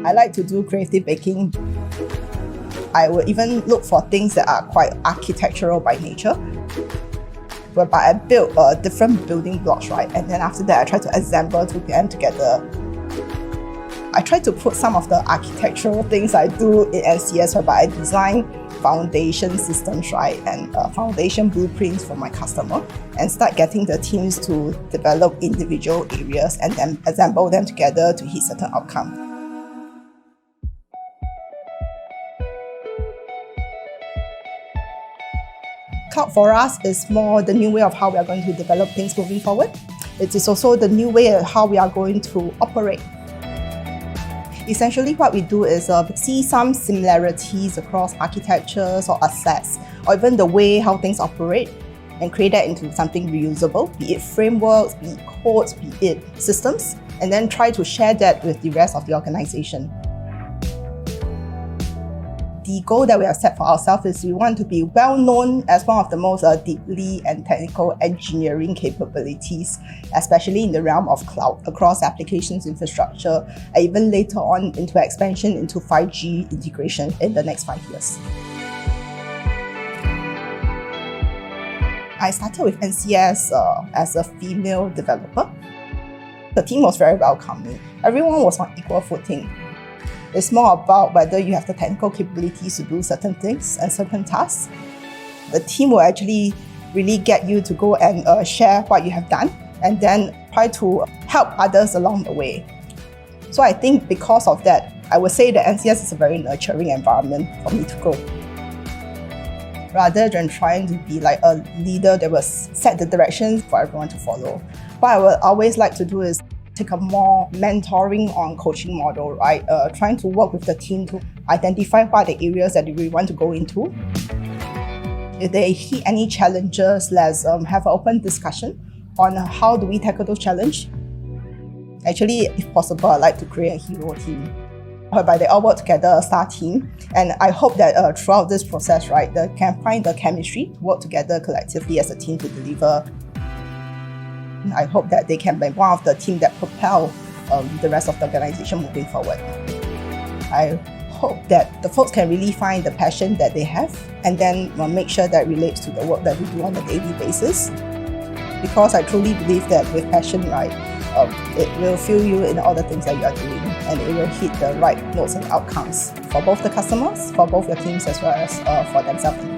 I like to do creative baking. I would even look for things that are quite architectural by nature, whereby I build different building blocks, right? And then after that, I try to assemble them together. I try to put some of the architectural things I do in NCS, whereby I design foundation systems, right, and foundation blueprints for my customer, and start getting the teams to develop individual areas and then assemble them together to hit certain outcomes. Cloud for us is more the new way of how we are going to develop things moving forward. It is also the new way of how we are going to operate. Essentially, what we do is see some similarities across architectures or assets, or even the way how things operate, and create that into something reusable, be it frameworks, be it codes, be it systems, and then try to share that with the rest of the organization. The goal that we have set for ourselves is we want to be well known as one of the most deeply and technical engineering capabilities, especially in the realm of cloud, across applications infrastructure, and even later on into expansion into 5G integration in the next 5 years. I started with NCS as a female developer. The team was very welcoming. Everyone was on equal footing. It's more about whether you have the technical capabilities to do certain things and certain tasks. The team will actually really get you to go and share what you have done and then try to help others along the way. So I think because of that, I would say that NCS is a very nurturing environment for me to grow. Rather than trying to be like a leader that will set the directions for everyone to follow, what I would always like to do is take a more mentoring on coaching model, right? Trying to work with the team to identify what are the areas that we want to go into. If they hit any challenges, let's have an open discussion on how do we tackle those challenges. Actually, if possible, I like to create a hero team, whereby they all work together, a star team. And I hope that throughout this process, right, they can find the chemistry to work together collectively as a team to deliver. I hope that they can be one of the team that propel the rest of the organization moving forward. I hope that the folks can really find the passion that they have and then make sure that relates to the work that we do on a daily basis. Because I truly believe that with passion, right, it will fuel you in all the things that you are doing, and it will hit the right notes and outcomes for both the customers, for both your teams, as well as for themselves.